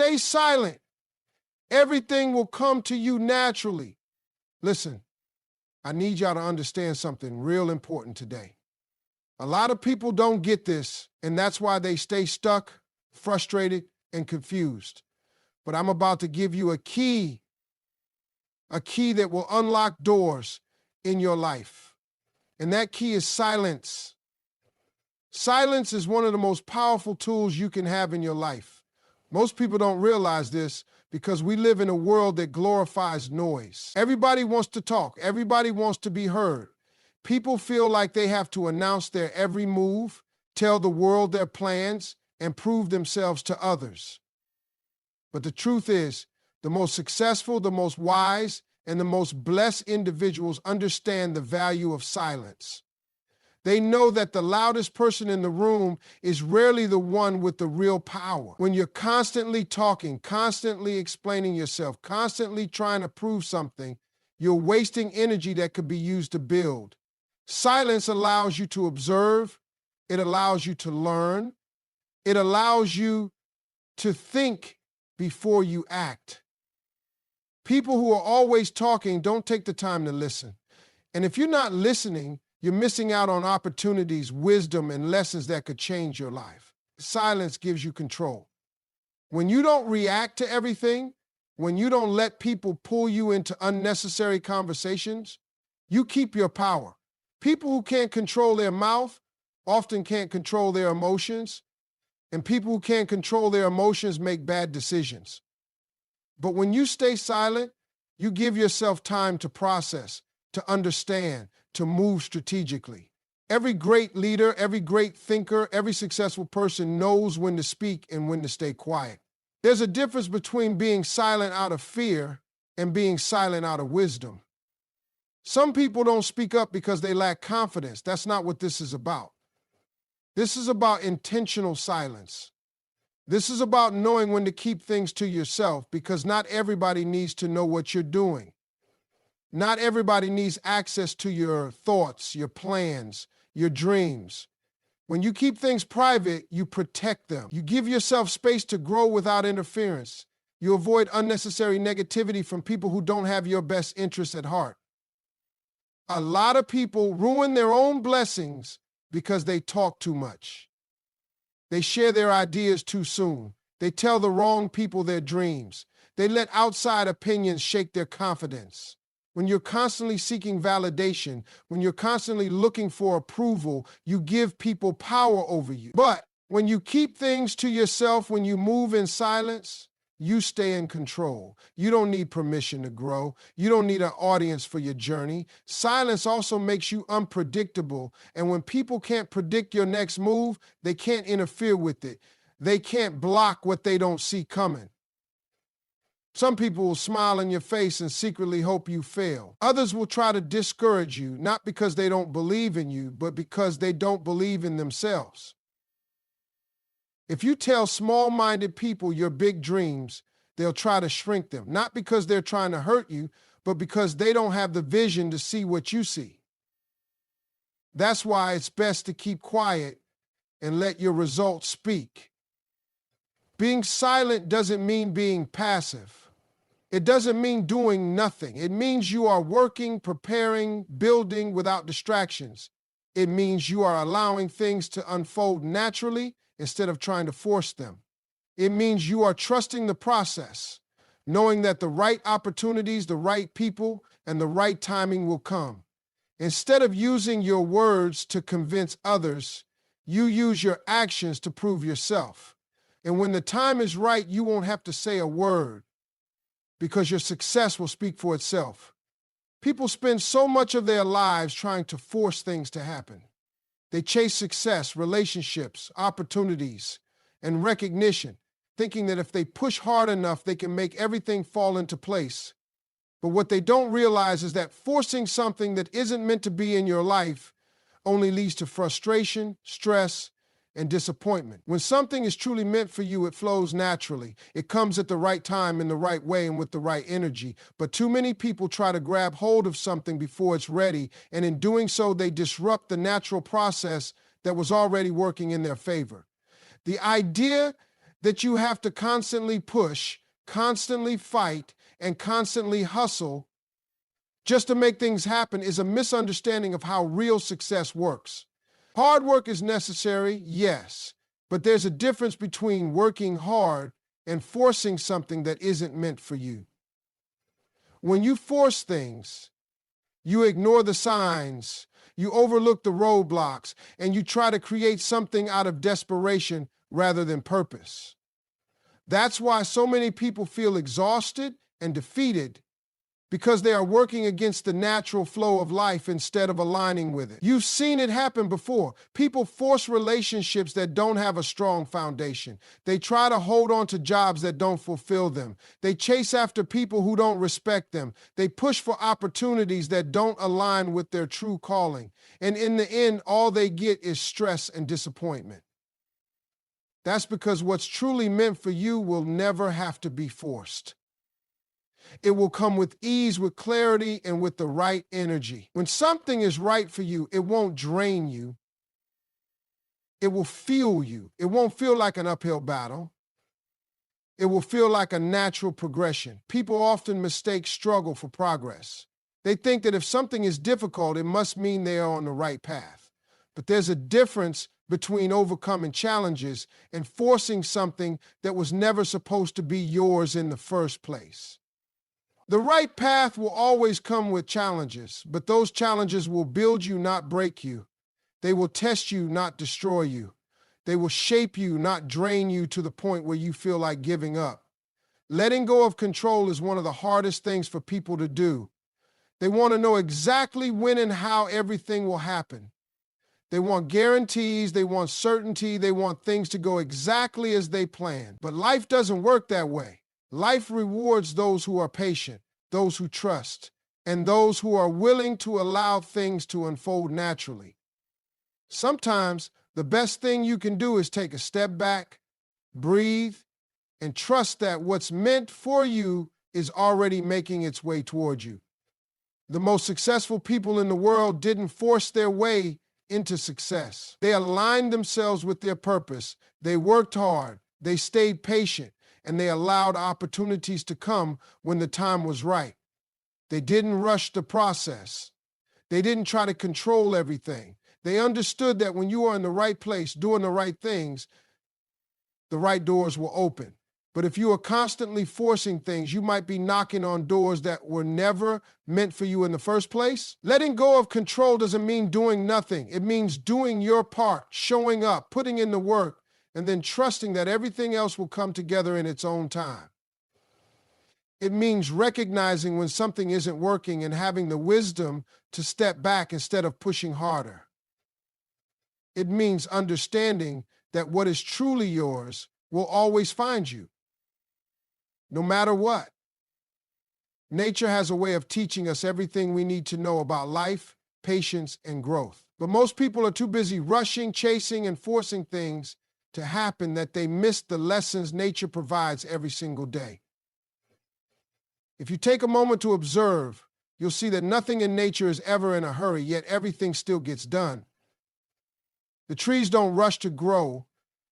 stay silent, everything will come to you naturally. Listen, I need y'all to understand something real important today. A lot of people don't get this, and that's why they stay stuck, frustrated, and confused. But I'm about to give you a key that will unlock doors in your life. And that key is silence. Silence is one of the most powerful tools you can have in your life. Most people don't realize this because we live in a world that glorifies noise. Everybody wants to talk. Everybody wants to be heard. People feel like they have to announce their every move, tell the world their plans, and prove themselves to others. But the truth is, the most successful, the most wise, and the most blessed individuals understand the value of silence. They know that the loudest person in the room is rarely the one with the real power. When you're constantly talking, constantly explaining yourself, constantly trying to prove something, you're wasting energy that could be used to build. Silence allows you to observe. It allows you to learn. It allows you to think before you act. People who are always talking don't take the time to listen. And if you're not listening, you're missing out on opportunities, wisdom, and lessons that could change your life. Silence gives you control. When you don't react to everything, when you don't let people pull you into unnecessary conversations, you keep your power. People who can't control their mouth often can't control their emotions, and people who can't control their emotions make bad decisions. But when you stay silent, you give yourself time to process, to understand, to move strategically. Every great leader, every great thinker, every successful person knows when to speak and when to stay quiet. There's a difference between being silent out of fear and being silent out of wisdom. Some people don't speak up because they lack confidence. That's not what this is about. This is about intentional silence. This is about knowing when to keep things to yourself because not everybody needs to know what you're doing. Not everybody needs access to your thoughts, your plans, your dreams. When you keep things private, you protect them. You give yourself space to grow without interference. You avoid unnecessary negativity from people who don't have your best interests at heart. A lot of people ruin their own blessings because they talk too much. They share their ideas too soon. They tell the wrong people their dreams. They let outside opinions shake their confidence. When you're constantly seeking validation, when you're constantly looking for approval, you give people power over you. But when you keep things to yourself, when you move in silence, you stay in control. You don't need permission to grow. You don't need an audience for your journey. Silence also makes you unpredictable. And when people can't predict your next move, they can't interfere with it. They can't block what they don't see coming. Some people will smile in your face and secretly hope you fail. Others will try to discourage you, not because they don't believe in you, but because they don't believe in themselves. If you tell small-minded people your big dreams, they'll try to shrink them, not because they're trying to hurt you, but because they don't have the vision to see what you see. That's why it's best to keep quiet and let your results speak. Being silent doesn't mean being passive. It doesn't mean doing nothing. It means you are working, preparing, building without distractions. It means you are allowing things to unfold naturally instead of trying to force them. It means you are trusting the process, knowing that the right opportunities, the right people, and the right timing will come. Instead of using your words to convince others, you use your actions to prove yourself. And when the time is right, you won't have to say a word because your success will speak for itself. People spend so much of their lives trying to force things to happen. They chase success, relationships, opportunities, and recognition, thinking that if they push hard enough, they can make everything fall into place. But what they don't realize is that forcing something that isn't meant to be in your life only leads to frustration, stress, and disappointment. When something is truly meant for you, it flows naturally. It comes at the right time, in the right way, and with the right energy. But too many people try to grab hold of something before it's ready, and in doing so, they disrupt the natural process that was already working in their favor. The idea that you have to constantly push, constantly fight, and constantly hustle just to make things happen is a misunderstanding of how real success works. Hard work is necessary, yes, but there's a difference between working hard and forcing something that isn't meant for you. When you force things, you ignore the signs, you overlook the roadblocks, and you try to create something out of desperation rather than purpose. That's why so many people feel exhausted and defeated, because they are working against the natural flow of life instead of aligning with it. You've seen it happen before. People force relationships that don't have a strong foundation. They try to hold on to jobs that don't fulfill them. They chase after people who don't respect them. They push for opportunities that don't align with their true calling. And in the end, all they get is stress and disappointment. That's because what's truly meant for you will never have to be forced. It will come with ease, with clarity, and with the right energy. When something is right for you, it won't drain you. It will fuel you. It won't feel like an uphill battle. It will feel like a natural progression. People often mistake struggle for progress. They think that if something is difficult, it must mean they are on the right path. But there's a difference between overcoming challenges and forcing something that was never supposed to be yours in the first place. The right path will always come with challenges, but those challenges will build you, not break you. They will test you, not destroy you. They will shape you, not drain you to the point where you feel like giving up. Letting go of control is one of the hardest things for people to do. They want to know exactly when and how everything will happen. They want guarantees, they want certainty, they want things to go exactly as they plan. But life doesn't work that way. Life rewards those who are patient, those who trust, and those who are willing to allow things to unfold naturally. Sometimes the best thing you can do is take a step back, breathe, and trust that what's meant for you is already making its way toward you. The most successful people in the world didn't force their way into success. They aligned themselves with their purpose. They worked hard. They stayed patient. And they allowed opportunities to come when the time was right. They didn't rush the process. They didn't try to control everything. They understood that when you are in the right place, doing the right things, the right doors will open. But if you are constantly forcing things, you might be knocking on doors that were never meant for you in the first place. Letting go of control doesn't mean doing nothing. It means doing your part, showing up, putting in the work, and then trusting that everything else will come together in its own time. It means recognizing when something isn't working and having the wisdom to step back instead of pushing harder. It means understanding that what is truly yours will always find you, no matter what. Nature has a way of teaching us everything we need to know about life, patience, and growth. But most people are too busy rushing, chasing, and forcing things to happen that they miss the lessons nature provides every single day. If you take a moment to observe, you'll see that nothing in nature is ever in a hurry, yet everything still gets done. The trees don't rush to grow,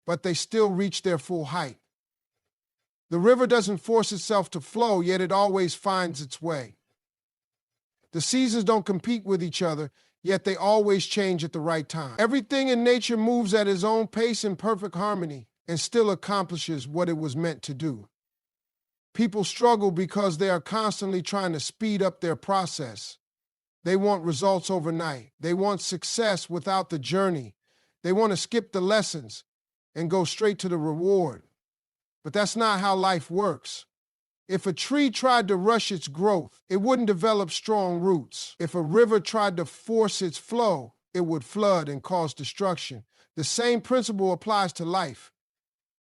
but they still reach their full height. The river doesn't force itself to flow, yet it always finds its way. The seasons don't compete with each other, yet they always change at the right time. Everything in nature moves at its own pace in perfect harmony and still accomplishes what it was meant to do. People struggle because they are constantly trying to speed up their process. They want results overnight. They want success without the journey. They want to skip the lessons and go straight to the reward. But that's not how life works. If a tree tried to rush its growth, it wouldn't develop strong roots. If a river tried to force its flow, it would flood and cause destruction. The same principle applies to life.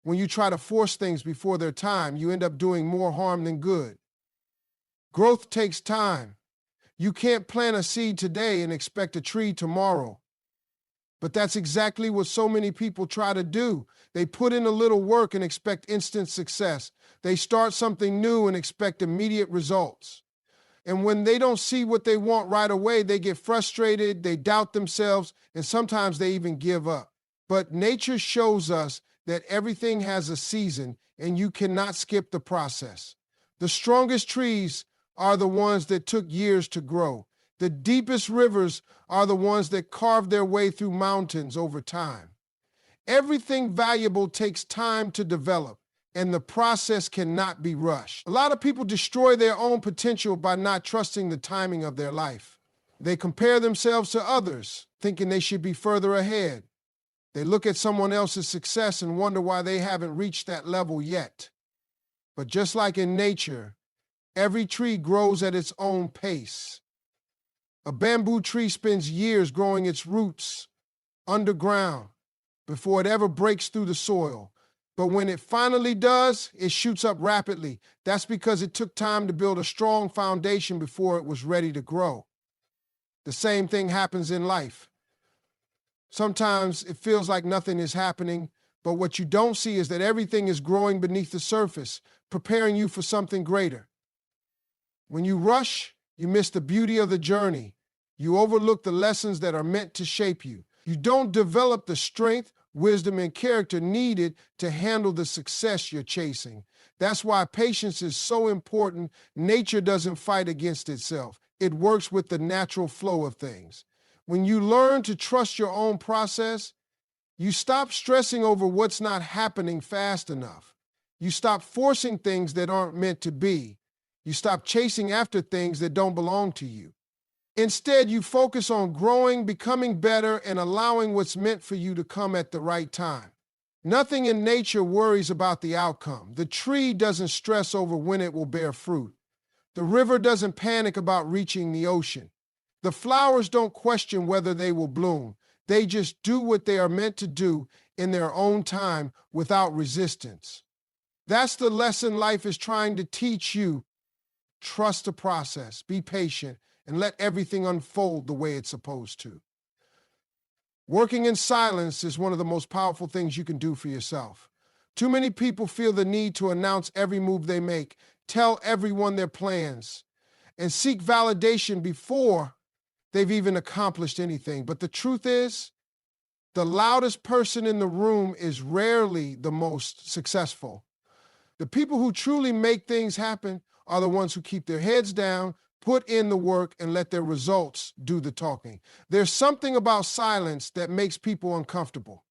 When you try to force things before their time, you end up doing more harm than good. Growth takes time. You can't plant a seed today and expect a tree tomorrow. But that's exactly what so many people try to do. They put in a little work and expect instant success. They start something new and expect immediate results. And when they don't see what they want right away, they get frustrated, they doubt themselves, and sometimes they even give up. But nature shows us that everything has a season and you cannot skip the process. The strongest trees are the ones that took years to grow. The deepest rivers are the ones that carved their way through mountains over time. Everything valuable takes time to develop, and the process cannot be rushed. A lot of people destroy their own potential by not trusting the timing of their life. They compare themselves to others, thinking they should be further ahead. They look at someone else's success and wonder why they haven't reached that level yet. But just like in nature, every tree grows at its own pace. A bamboo tree spends years growing its roots underground before it ever breaks through the soil. But when it finally does, it shoots up rapidly. That's because it took time to build a strong foundation before it was ready to grow. The same thing happens in life. Sometimes it feels like nothing is happening, but what you don't see is that everything is growing beneath the surface, preparing you for something greater. When you rush, you miss the beauty of the journey. You overlook the lessons that are meant to shape you. You don't develop the strength, wisdom, and character needed to handle the success you're chasing. That's why patience is so important. Nature doesn't fight against itself. It works with the natural flow of things. When you learn to trust your own process, you stop stressing over what's not happening fast enough. You stop forcing things that aren't meant to be. You stop chasing after things that don't belong to you. Instead, you focus on growing, becoming better, and allowing what's meant for you to come at the right time. Nothing in nature worries about the outcome. The tree doesn't stress over when it will bear fruit. The river doesn't panic about reaching the ocean. The flowers don't question whether they will bloom. They just do what they are meant to do in their own time without resistance. That's the lesson life is trying to teach you. Trust the process, be patient, and let everything unfold the way it's supposed to. Working in silence is one of the most powerful things you can do for yourself. Too many people feel the need to announce every move they make, tell everyone their plans, and seek validation before they've even accomplished anything. But the truth is, the loudest person in the room is rarely the most successful. The people who truly make things happen are the ones who keep their heads down, put in the work, and let their results do the talking. There's something about silence that makes people uncomfortable.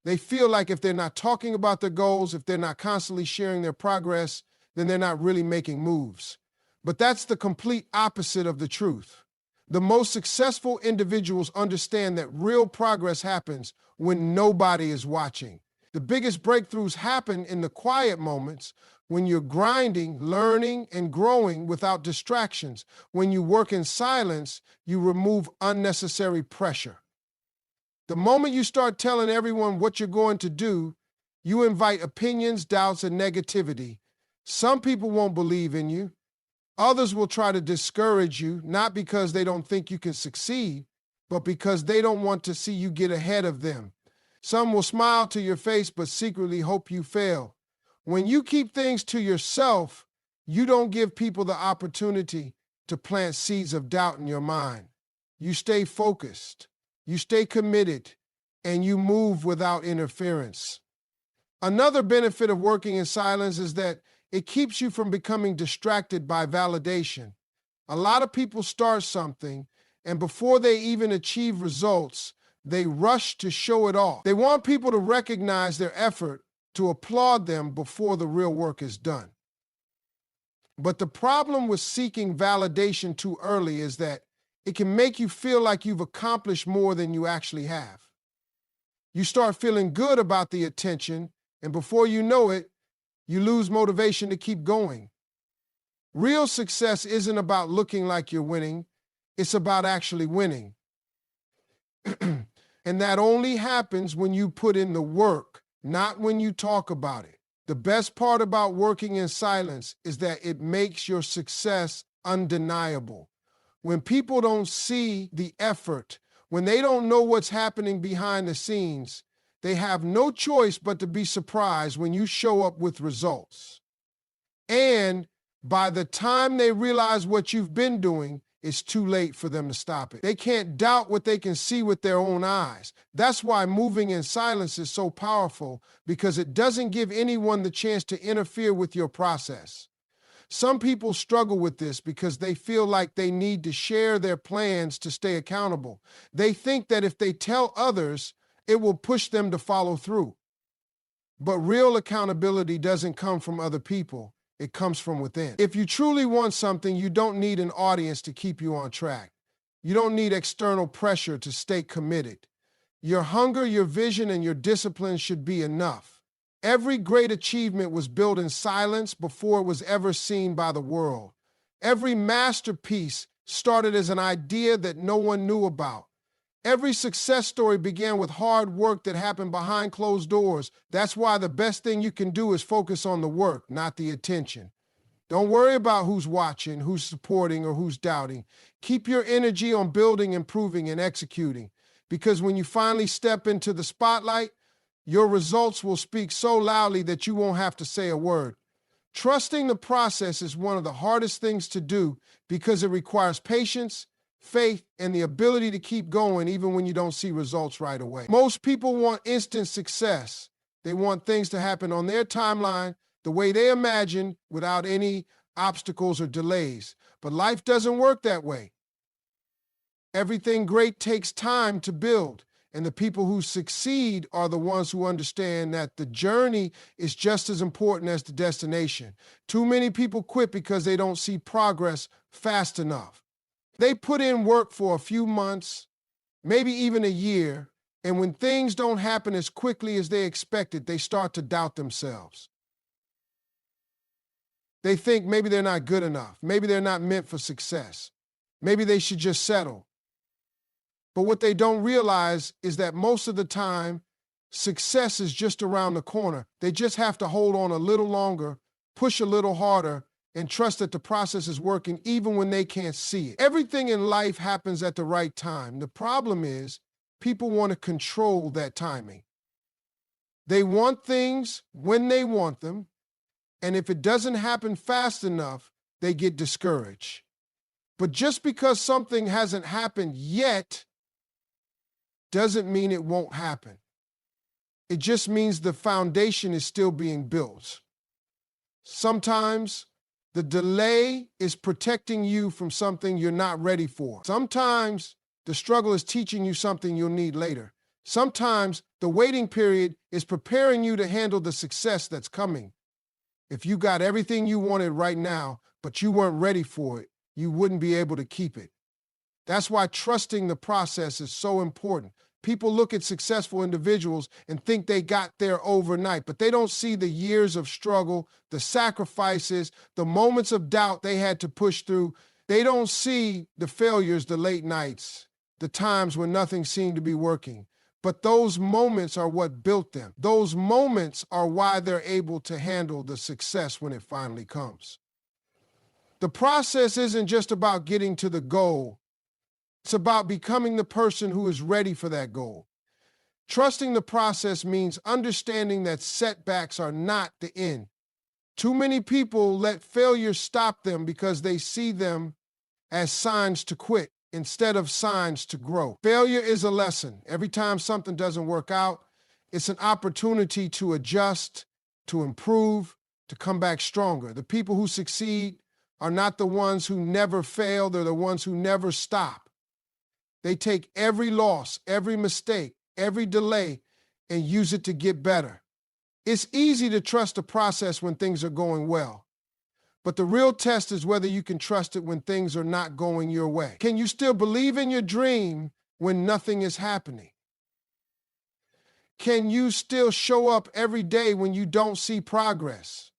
They feel like if they're not talking about their goals, if they're not constantly sharing their progress, then they're not really making moves. But that's the complete opposite of the truth. The most successful individuals understand that real progress happens when nobody is watching. The biggest breakthroughs happen in the quiet moments, when you're grinding, learning, and growing without distractions. When you work in silence, you remove unnecessary pressure. The moment you start telling everyone what you're going to do, you invite opinions, doubts, and negativity. Some people won't believe in you. Others will try to discourage you, not because they don't think you can succeed, but because they don't want to see you get ahead of them. Some will smile to your face, but secretly hope you fail. When you keep things to yourself, you don't give people the opportunity to plant seeds of doubt in your mind. You stay focused, you stay committed, and you move without interference. Another benefit of working in silence is that it keeps you from becoming distracted by validation. A lot of people start something, and before they even achieve results, they rush to show it off. They want people to recognize their effort, to applaud them before the real work is done. But the problem with seeking validation too early is that it can make you feel like you've accomplished more than you actually have. You start feeling good about the attention, and before you know it, you lose motivation to keep going. Real success isn't about looking like you're winning. It's about actually winning. And that only happens when you put in the work, not when you talk about it. The best part about working in silence is that it makes your success undeniable. When people don't see the effort, when they don't know what's happening behind the scenes, they have no choice but to be surprised when you show up with results. And by the time they realize what you've been doing, it's too late for them to stop it. They can't doubt what they can see with their own eyes. That's why moving in silence is so powerful, because it doesn't give anyone the chance to interfere with your process. Some people struggle with this because they feel like they need to share their plans to stay accountable. They think that if they tell others, it will push them to follow through. But real accountability doesn't come from other people. It comes from within. If you truly want something, you don't need an audience to keep you on track. You don't need external pressure to stay committed. Your hunger, your vision, and your discipline should be enough. Every great achievement was built in silence before it was ever seen by the world. Every masterpiece started as an idea that no one knew about. Every success story began with hard work that happened behind closed doors. That's why the best thing you can do is focus on the work, not the attention. Don't worry about who's watching, who's supporting, or who's doubting. Keep your energy on building, improving, and executing. Because when you finally step into the spotlight, your results will speak so loudly that you won't have to say a word. Trusting the process is one of the hardest things to do because it requires patience, faith, and the ability to keep going even when you don't see results right away. Most people want instant success. They want things to happen on their timeline, the way they imagine, without any obstacles or delays. But life doesn't work that way. Everything great takes time to build, and the people who succeed are the ones who understand that the journey is just as important as the destination. Too many people quit because they don't see progress fast enough. They put in work for a few months, maybe even a year, and when things don't happen as quickly as they expected, they start to doubt themselves. They think maybe they're not good enough. Maybe they're not meant for success. Maybe they should just settle. But what they don't realize is that most of the time, success is just around the corner. They just have to hold on a little longer, push a little harder, and trust that the process is working even when they can't see it. Everything in life happens at the right time. The problem is, people want to control that timing. They want things when they want them, and if it doesn't happen fast enough, they get discouraged. But just because something hasn't happened yet doesn't mean it won't happen. It just means the foundation is still being built. Sometimes the delay is protecting you from something you're not ready for. Sometimes the struggle is teaching you something you'll need later. Sometimes the waiting period is preparing you to handle the success that's coming. If you got everything you wanted right now, but you weren't ready for it, you wouldn't be able to keep it. That's why trusting the process is so important. People look at successful individuals and think they got there overnight, but they don't see the years of struggle, the sacrifices, the moments of doubt they had to push through. They don't see the failures, the late nights, the times when nothing seemed to be working. But those moments are what built them. Those moments are why they're able to handle the success when it finally comes. The process isn't just about getting to the goal. It's about becoming the person who is ready for that goal. Trusting the process means understanding that setbacks are not the end. Too many people let failure stop them because they see them as signs to quit instead of signs to grow. Failure is a lesson. Every time something doesn't work out, it's an opportunity to adjust, to improve, to come back stronger. The people who succeed are not the ones who never fail. They're the ones who never stop. They take every loss, every mistake, every delay, and use it to get better. It's easy to trust the process when things are going well. But the real test is whether you can trust it when things are not going your way. Can you still believe in your dream when nothing is happening? Can you still show up every day when you don't see progress?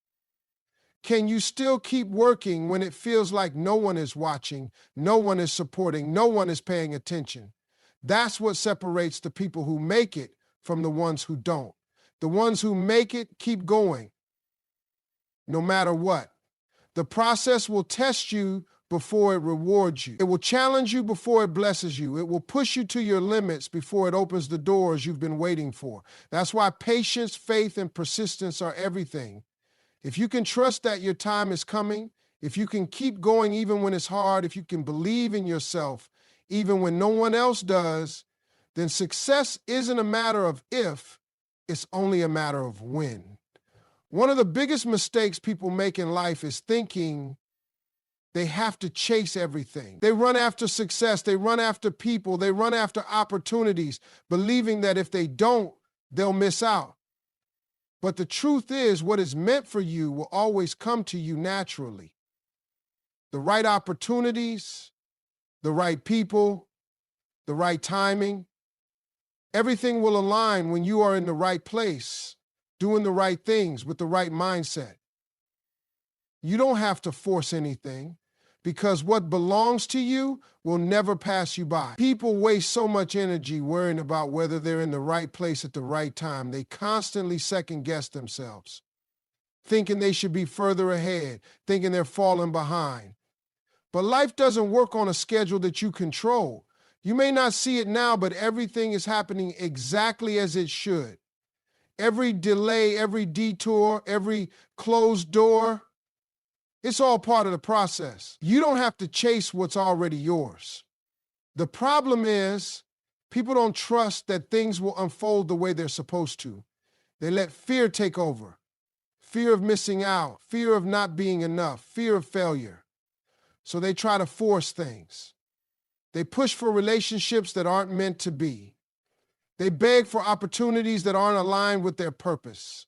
Can you still keep working when it feels like no one is watching, no one is supporting, no one is paying attention? That's what separates the people who make it from the ones who don't. The ones who make it keep going, no matter what. The process will test you before it rewards you. It will challenge you before it blesses you. It will push you to your limits before it opens the doors you've been waiting for. That's why patience, faith, and persistence are everything. If you can trust that your time is coming, if you can keep going even when it's hard, if you can believe in yourself even when no one else does, then success isn't a matter of if, it's only a matter of when. One of the biggest mistakes people make in life is thinking they have to chase everything. They run after success, they run after people, they run after opportunities, believing that if they don't, they'll miss out. But the truth is, what is meant for you will always come to you naturally. The right opportunities, the right people, the right timing, everything will align when you are in the right place, doing the right things with the right mindset. You don't have to force anything, because what belongs to you will never pass you by. People waste so much energy worrying about whether they're in the right place at the right time. They constantly second-guess themselves, thinking they should be further ahead, thinking they're falling behind. But life doesn't work on a schedule that you control. You may not see it now, but everything is happening exactly as it should. Every delay, every detour, every closed door, it's all part of the process. You don't have to chase what's already yours. The problem is, people don't trust that things will unfold the way they're supposed to. They let fear take over. Fear of missing out, fear of not being enough, fear of failure. So they try to force things. They push for relationships that aren't meant to be. They beg for opportunities that aren't aligned with their purpose.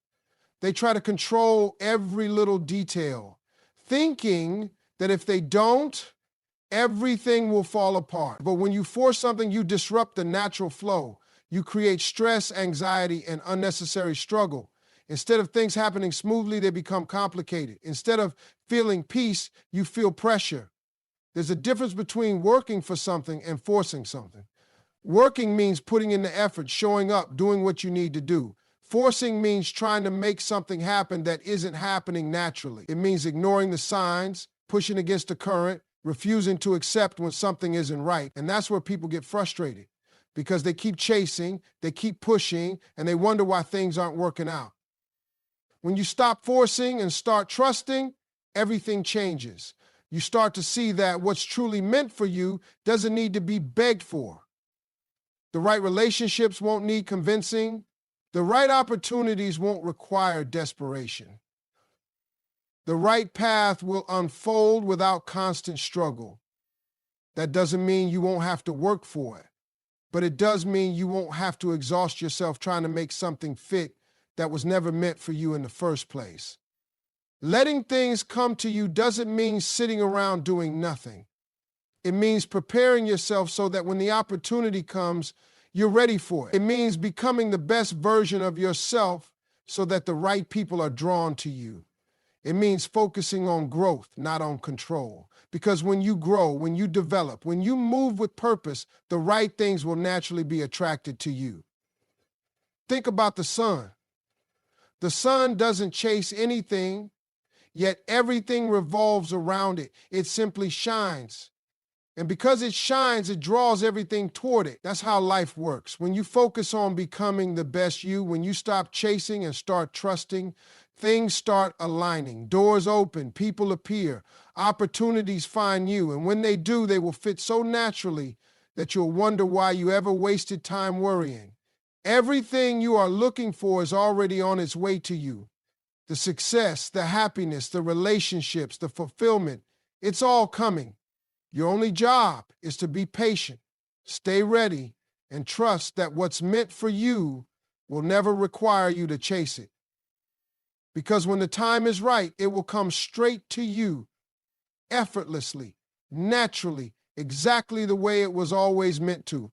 They try to control every little detail, thinking that if they don't, everything will fall apart. But when you force something, you disrupt the natural flow. You create stress, anxiety, and unnecessary struggle. Instead of things happening smoothly, they become complicated. Instead of feeling peace, you feel pressure. There's a difference between working for something and forcing something. Working means putting in the effort, showing up, doing what you need to do. Forcing means trying to make something happen that isn't happening naturally. It means ignoring the signs, pushing against the current, refusing to accept when something isn't right. And that's where people get frustrated, because they keep chasing, they keep pushing, and they wonder why things aren't working out. When you stop forcing and start trusting, everything changes. You start to see that what's truly meant for you doesn't need to be begged for. The right relationships won't need convincing. The right opportunities won't require desperation. The right path will unfold without constant struggle. That doesn't mean you won't have to work for it, but it does mean you won't have to exhaust yourself trying to make something fit that was never meant for you in the first place. Letting things come to you doesn't mean sitting around doing nothing. It means preparing yourself so that when the opportunity comes, you're ready for it. It means becoming the best version of yourself so that the right people are drawn to you. It means focusing on growth, not on control. Because when you grow, when you develop, when you move with purpose, the right things will naturally be attracted to you. Think about the sun. The sun doesn't chase anything, yet everything revolves around it. It simply shines. And because it shines, it draws everything toward it. That's how life works. When you focus on becoming the best you, when you stop chasing and start trusting, things start aligning. Doors open, people appear, opportunities find you. And when they do, they will fit so naturally that you'll wonder why you ever wasted time worrying. Everything you are looking for is already on its way to you. The success, the happiness, the relationships, the fulfillment, it's all coming. Your only job is to be patient, stay ready, and trust that what's meant for you will never require you to chase it. Because when the time is right, it will come straight to you, effortlessly, naturally, exactly the way it was always meant to.